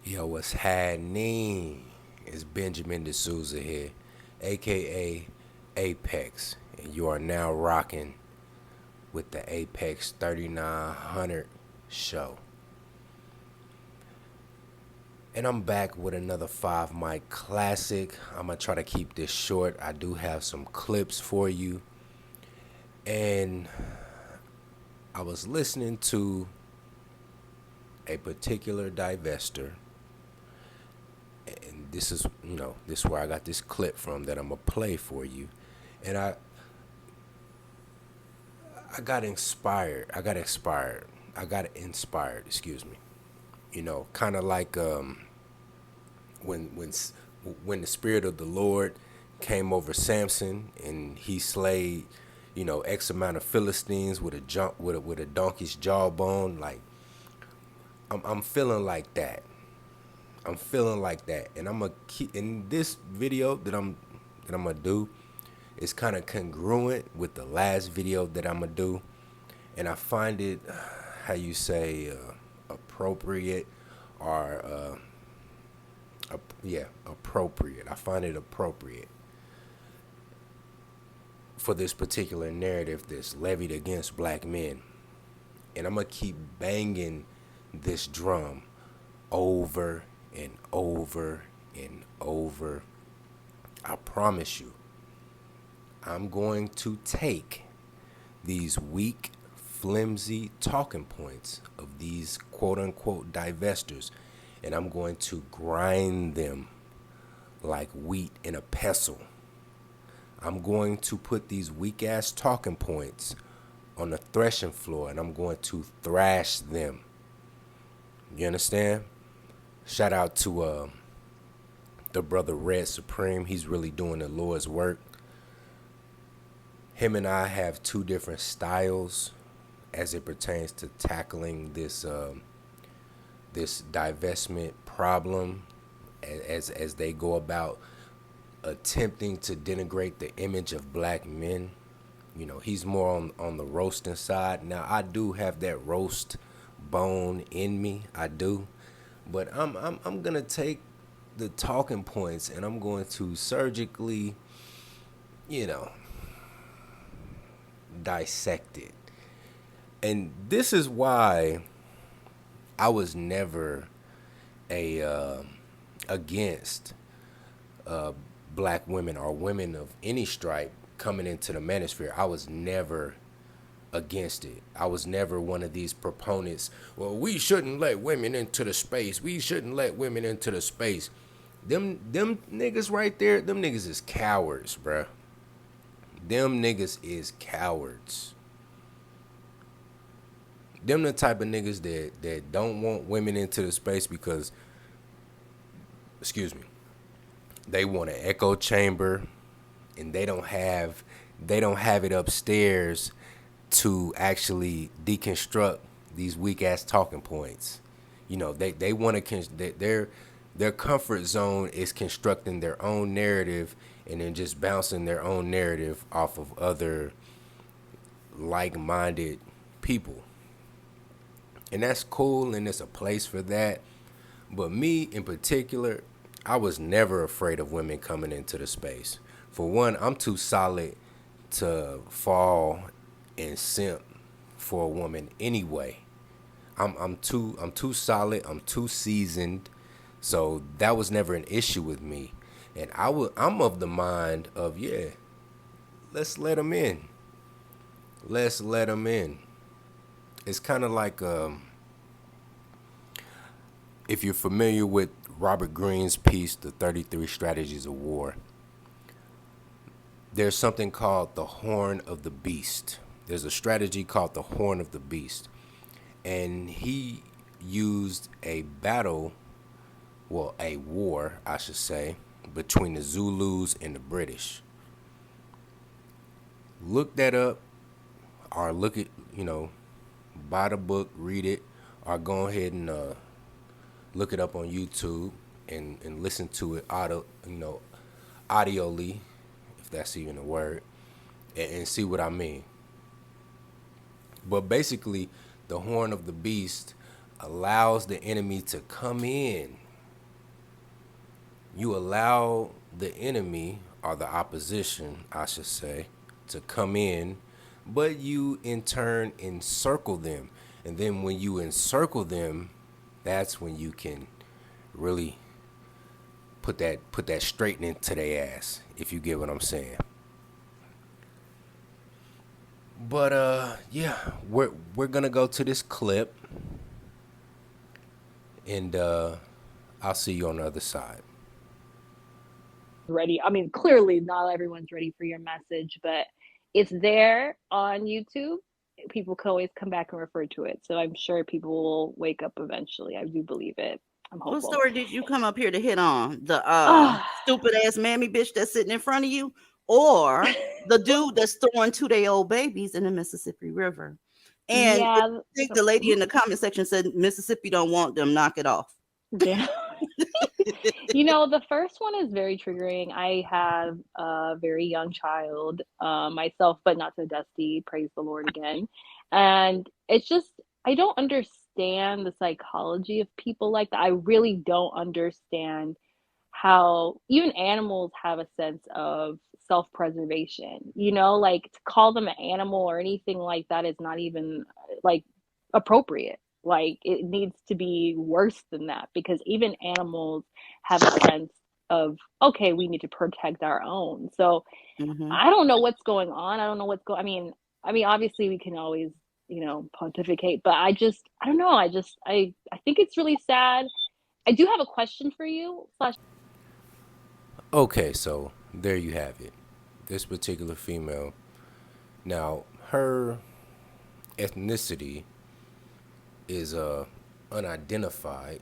Yo, what's happening? It's Benjamin D'Souza here, aka Apex, and you are now rocking with the Apex 3900 show. And I'm back with another 5 mic classic. I'm gonna try to keep this short. I do have some clips for you. And I was listening to a particular divester, and this is where I got this clip from that I'm gonna play for you. And I got inspired. I got inspired. Excuse me. Kind of like when when when the spirit of the Lord came over Samson and he slayed, X amount of Philistines with a donkey's jawbone. Like I'm feeling like that. I'm feeling like that, and I'm gonna keep in this video that I'm gonna do. It's kind of congruent with the last video that I'm gonna do, and I find it, how you say, appropriate, or yeah, appropriate. I find it appropriate for this particular narrative that's levied against black men, and I'm gonna keep banging this drum over and over and over. I promise you, I'm going to take these weak, flimsy talking points of these quote unquote divestors, and I'm going to grind them like wheat in a pestle. I'm going to put these weak ass talking points on the threshing floor, and I'm going to thrash them. You understand? Shout out to the brother Red Supreme. He's really doing the Lord's work. Him and I have two different styles as it pertains to tackling this divestment problem, as they go about attempting to denigrate the image of black men. He's more on the roasting side. Now I do have that roast bone in me. I do. But I'm gonna take the talking points and I'm going to surgically, you know, dissect it. And this is why I was never a against black women or women of any stripe coming into the manosphere. I was never against it. I was never one of these proponents. Well, we shouldn't let women into the space. We shouldn't let women into the space. Them niggas right there, them niggas is cowards, bruh. Them niggas is cowards. Them the type of niggas that don't want women into the space because, excuse me, they want an echo chamber, and they don't have it upstairs to actually deconstruct these weak ass talking points. They want to their comfort zone is constructing their own narrative and then just bouncing their own narrative off of other like-minded people. And that's cool, and there's a place for that. But me in particular, I was never afraid of women coming into the space. For one, I'm too solid to fall and simp for a woman anyway. I'm too solid. I'm too seasoned. So that was never an issue with me. And I'm of the mind of, yeah, let's let them in. Let's let them in. It's kind of like if you're familiar with Robert Greene's piece, The 33 Strategies of War, there's something called the Horn of the Beast. There's a strategy called the Horn of the Beast. And he used a war, I should say, between the Zulus and the British. Look that up, or look at, buy the book, read it, or go ahead and look it up on YouTube and listen to it audioly, if that's even a word, and see what I mean. But basically, the Horn of the Beast allows the enemy to come in You allow the enemy or the opposition, I should say, to come in, but you in turn encircle them. And then when you encircle them, that's when you can really put that straight into their ass, if you get what I'm saying. But yeah, we're gonna go to this clip, and I'll see you on the other side. Ready. I mean, clearly not everyone's ready for your message, but it's there on YouTube. People can always come back and refer to it. So I'm sure people will wake up eventually. I do believe it. I'm What hopeful. story did you come up here to hit on? The Ah, stupid ass mammy bitch that's sitting in front of you, or the dude that's throwing 2-day old babies in the Mississippi River? And I yeah. think the lady in the comment section said Mississippi don't want them. Knock it off. Yeah. The first one is very triggering. I have a very young child myself, but not so dusty. Praise the Lord again. And it's just, I don't understand the psychology of people like that. I really don't understand how even animals have a sense of self-preservation. Like to call them an animal or anything like that is not even like appropriate. Like it needs to be worse than that because even animals have a sense of, okay, we need to protect our own. So Hmm. I don't know what's going on. I don't know what's going. I mean, obviously we can always, pontificate, but I don't know. I think it's really sad. I do have a question for you. Slash, Okay, so there you have it. This particular female. Now, her ethnicity is unidentified.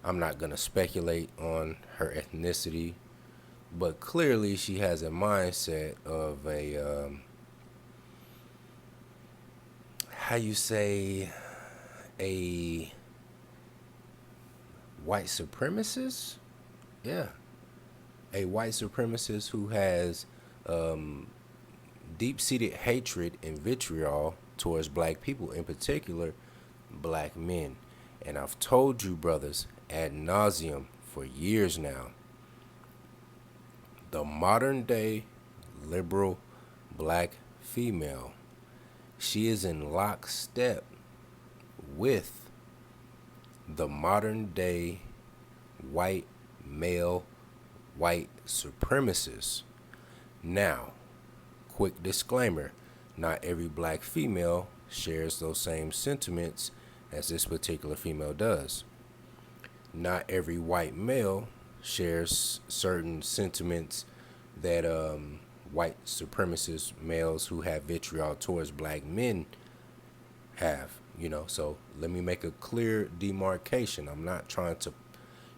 I'm not gonna speculate on her ethnicity, but clearly she has a mindset of a how you say a white supremacist. Yeah, a white supremacist who has deep-seated hatred and vitriol towards black people, in particular black men. And I've told you, brothers, ad nauseum for years now, the modern day liberal black female, she is in lockstep with the modern day white male white supremacist. Now, quick disclaimer, not every black female shares those same sentiments as this particular female does. Not every white male shares certain sentiments that white supremacist males who have vitriol towards black men have. So let me make a clear demarcation. I'm not trying to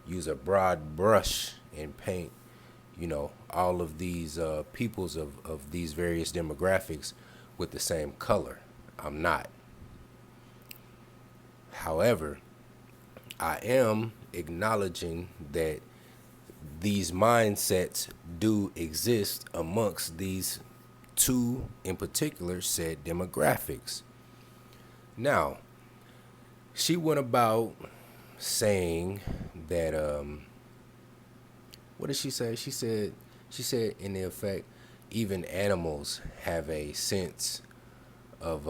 use a broad brush and paint, all of these peoples of these various demographics with the same color. I'm not. However, I am acknowledging that these mindsets do exist amongst these two, in particular, said demographics. Now, she went about saying that, what did she say? She said, in the effect, even animals have a sense of,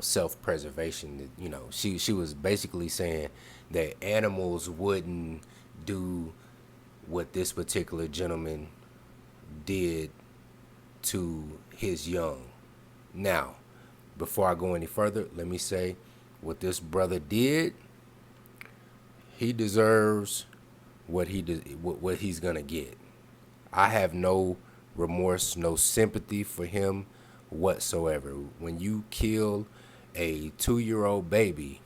self-preservation. She was basically saying that animals wouldn't do what this particular gentleman did to his young. Now, before I go any further, let me say what this brother did. He deserves what he's gonna get. I have no remorse, no sympathy for him whatsoever. When you kill a 2-year-old baby,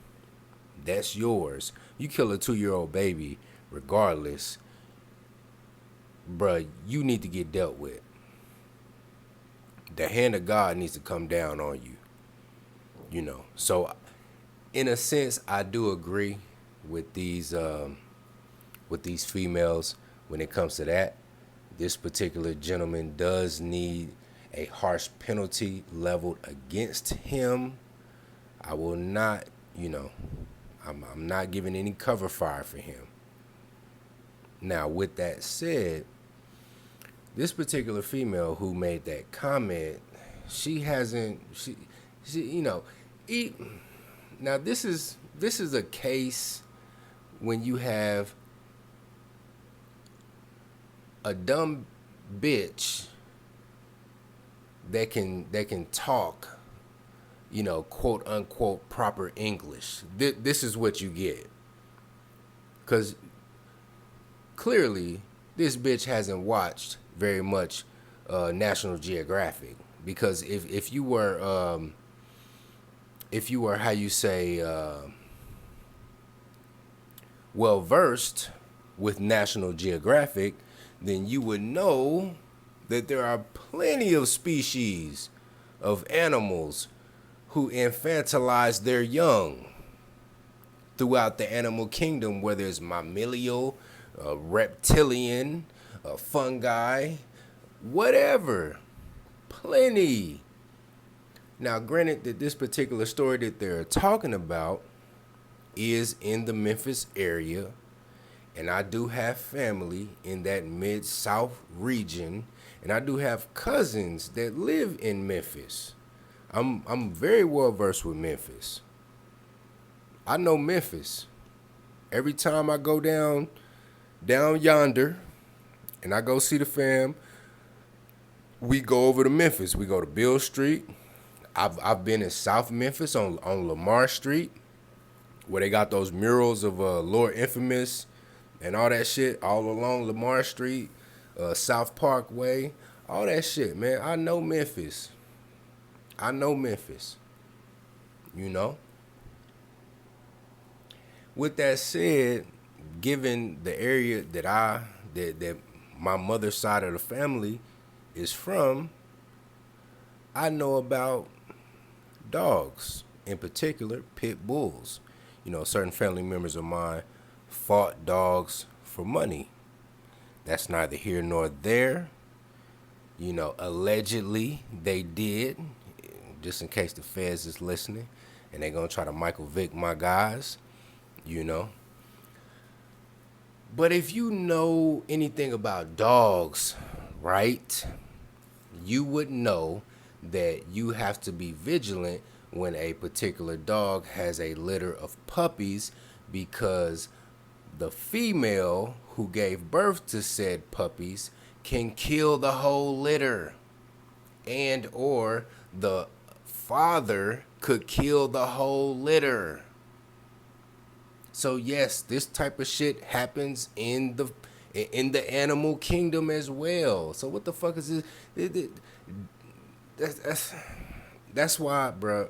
that's yours. You kill a 2-year-old baby, regardless, bruh, you need to get dealt with. The hand of God needs to come down on you. So, in a sense, I do agree with these females when it comes to that. This particular gentleman does need a harsh penalty leveled against him. I will not, I'm not giving any cover fire for him. Now, with that said, this particular female who made that comment, she hasn't, she you know, e now this is a case when you have a dumb bitch that can talk, quote unquote proper English. This is what you get. Cause clearly this bitch hasn't watched very much National Geographic. Because if you were how you say well versed with National Geographic, then you would know that there are plenty of species of animals who infantilize their young throughout the animal kingdom, whether it's mammalial, reptilian, fungi, whatever. Plenty. Now, granted that this particular story that they're talking about is in the Memphis area, and I do have family in that Mid-South region, and I do have cousins that live in Memphis. I'm very well versed with Memphis. I know Memphis. Every time I go down yonder and I go see the fam, we go over to Memphis. We go to Bill Street. I've been in South Memphis on Lamar Street, where they got those murals of Lord Infamous and all that shit all along Lamar Street, South Parkway, all that shit, man. I know Memphis. With that said, given the area that my mother's side of the family is from, I know about dogs, in particular pit bulls. Certain family members of mine fought dogs for money. That's neither here nor there. Allegedly they did, just in case the feds is listening and they gonna try to Michael Vick my guys, But if you know anything about dogs, right, you would know that you have to be vigilant when a particular dog has a litter of puppies, because the female who gave birth to said puppies can kill the whole litter, and or the father could kill the whole litter. So yes, this type of shit happens in the animal kingdom as well. So what the fuck is this? That's why, bro.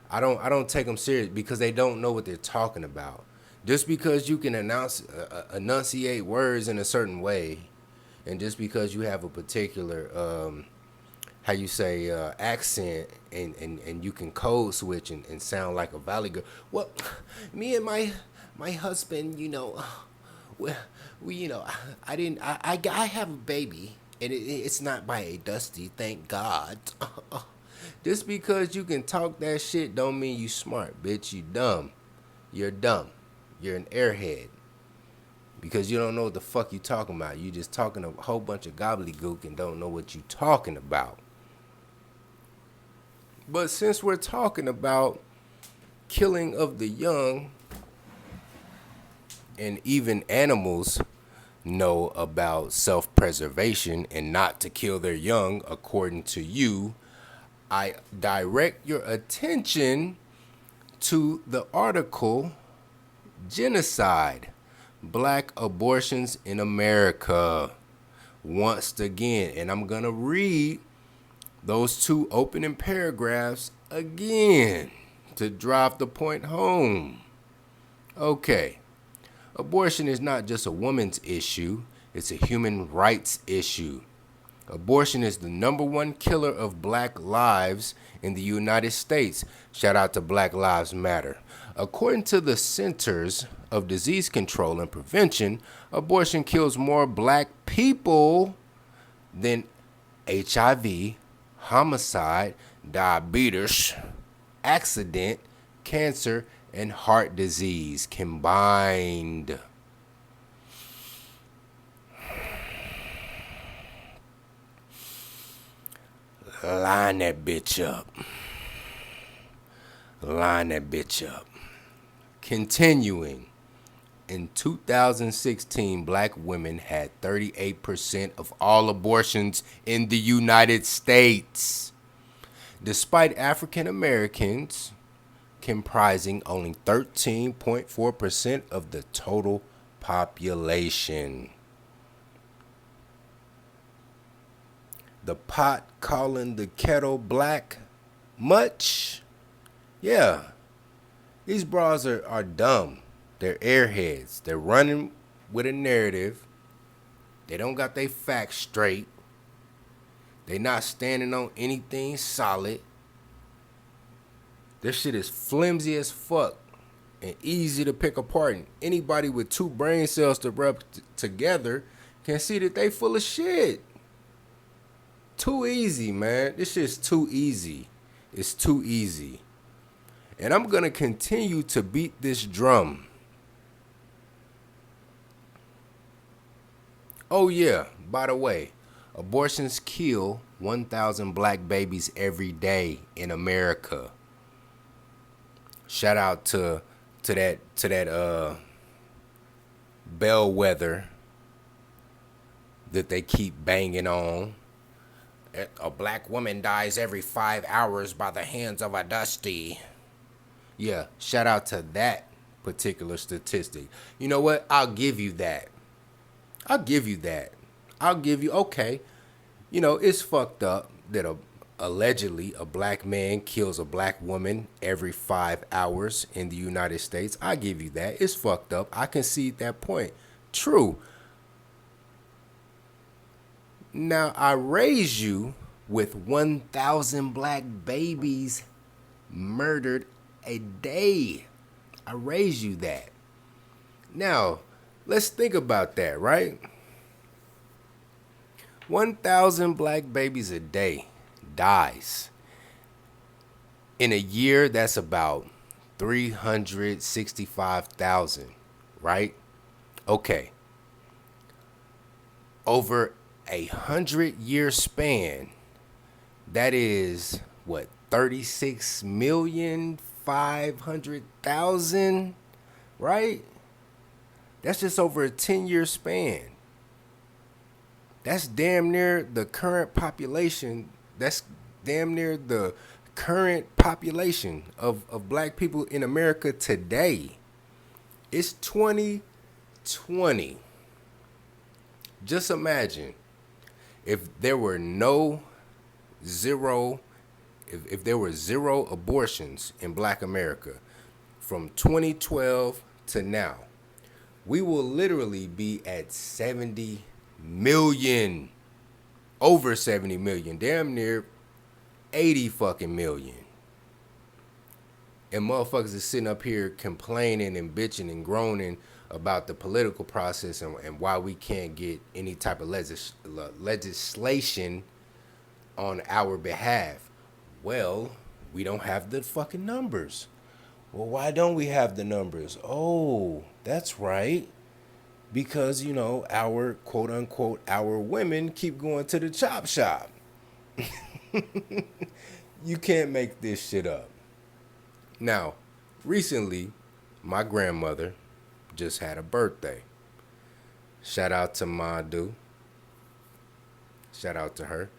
I don't take them serious, because they don't know what they're talking about. Just because you can enunciate words in a certain way, and just because you have a particular accent, and you can code switch and sound like a valley girl. Well, me and my husband, I have a baby, and it's not by a Dusty, thank God. Just because you can talk that shit don't mean you smart, bitch. You dumb. You're dumb. You're an airhead. Because you don't know what the fuck you talking about. You just talking a whole bunch of gobbledygook and don't know what you talking about. But since we're talking about killing of the young, and even animals know about self-preservation and not to kill their young, according to you, I direct your attention to the article, Genocide, Black Abortions in America, once again. And I'm going to read those two opening paragraphs again to drive the point home. Okay. Abortion is not just a woman's issue, it's a human rights issue. Abortion is the #1 killer of black lives in the United States. Shout out to Black Lives Matter. According to the Centers of Disease Control and Prevention, abortion kills more black people than HIV, homicide, diabetes, accident, cancer, and heart disease combined. Line that bitch up. Line that bitch up. Continuing. In 2016, black women had 38% of all abortions in the United States, despite African Americans comprising only 13.4% of the total population. The pot calling the kettle black much? Yeah, these bras are dumb. They're airheads. They're running with a narrative. They don't got their facts straight. They not standing on anything solid. This shit is flimsy as fuck and easy to pick apart. And anybody with two brain cells to rub together can see that they full of shit. Too easy, man. This shit's too easy. It's too easy. And I'm going to continue to beat this drum. Oh yeah, by the way, abortions kill 1,000 black babies every day in America. Shout out to that bellwether that they keep banging on. A black woman dies every 5 hours by the hands of a dusty. Yeah, shout out to that particular statistic. You know what? I'll give you that. Okay. You know, it's fucked up that allegedly a black man kills a black woman every 5 hours in the United States. I give you that. It's fucked up. I concede that point. True. Now, I raise you with 1,000 black babies murdered a day. I raise you that. Now, let's think about that, right? 1,000 black babies a day dies. In a year, that's about 365,000, right? Okay. Over 100-year span, that is what, 36,500,000, right? That's just over a 10-year span. That's damn near the current population. That's damn near the current population of black people in America today. It's 2020. Just imagine if there were zero abortions in black America from 2012 to now. We will literally be at 70 million, over 70 million, damn near 80 fucking million. And motherfuckers are sitting up here complaining and bitching and groaning about the political process and why we can't get any type of legislation on our behalf. Well, we don't have the fucking numbers. Well, why don't we have the numbers? Oh, that's right. Because, you know, our quote unquote, our women keep going to the chop shop. You can't make this shit up. Now, recently, my grandmother just had a birthday. Shout out to Madu. Shout out to her.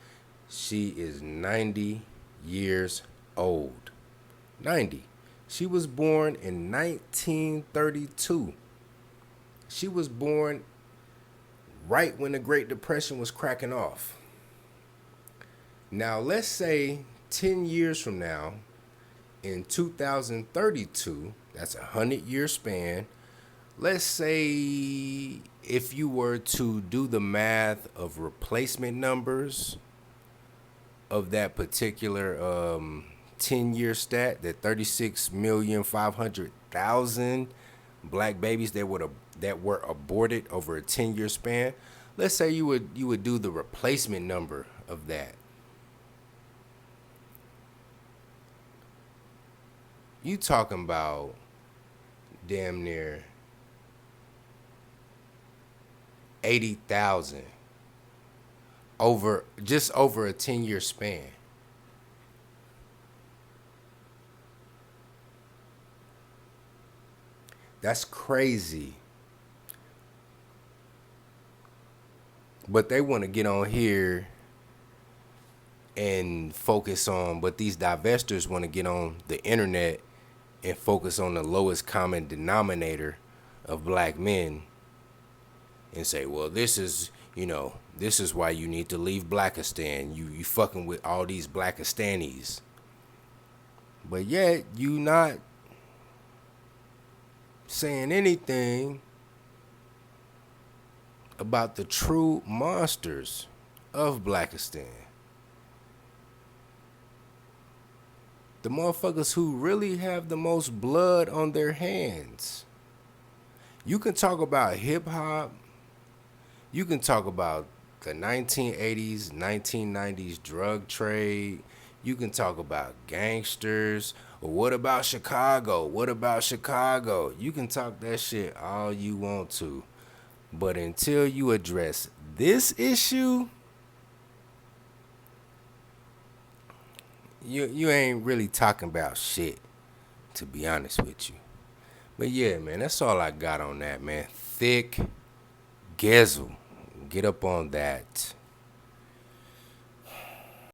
She is 90 years old. 90. She was born in 1932. She was born right when the Great Depression was cracking off. Now, let's say 10 years from now, in 2032, that's a 100-year span. Let's say if you were to do the math of replacement numbers of that particular 10-year stat, that 36,500,000 black babies that were aborted over a 10-year span. Let's say you would do the replacement number of that. You talking about damn near 80,000 over a 10-year span. That's crazy. But they want to get on here and focus on, but these divestors want to get on the internet and focus on the lowest common denominator of black men and say, well, this is why you need to leave Blackistan. You fucking with all these Blackistanis. But yet you not saying anything about the true monsters of Blackistan. The motherfuckers who really have the most blood on their hands. You can talk about hip hop. You can talk about the 1980s, 1990s drug trade. You can talk about gangsters. Or what about Chicago? What about Chicago? You can talk that shit all you want to. But until you address this issue, you ain't really talking about shit, to be honest with you. But yeah, man, that's all I got on that, man. Thick Gezzle. Get up on that.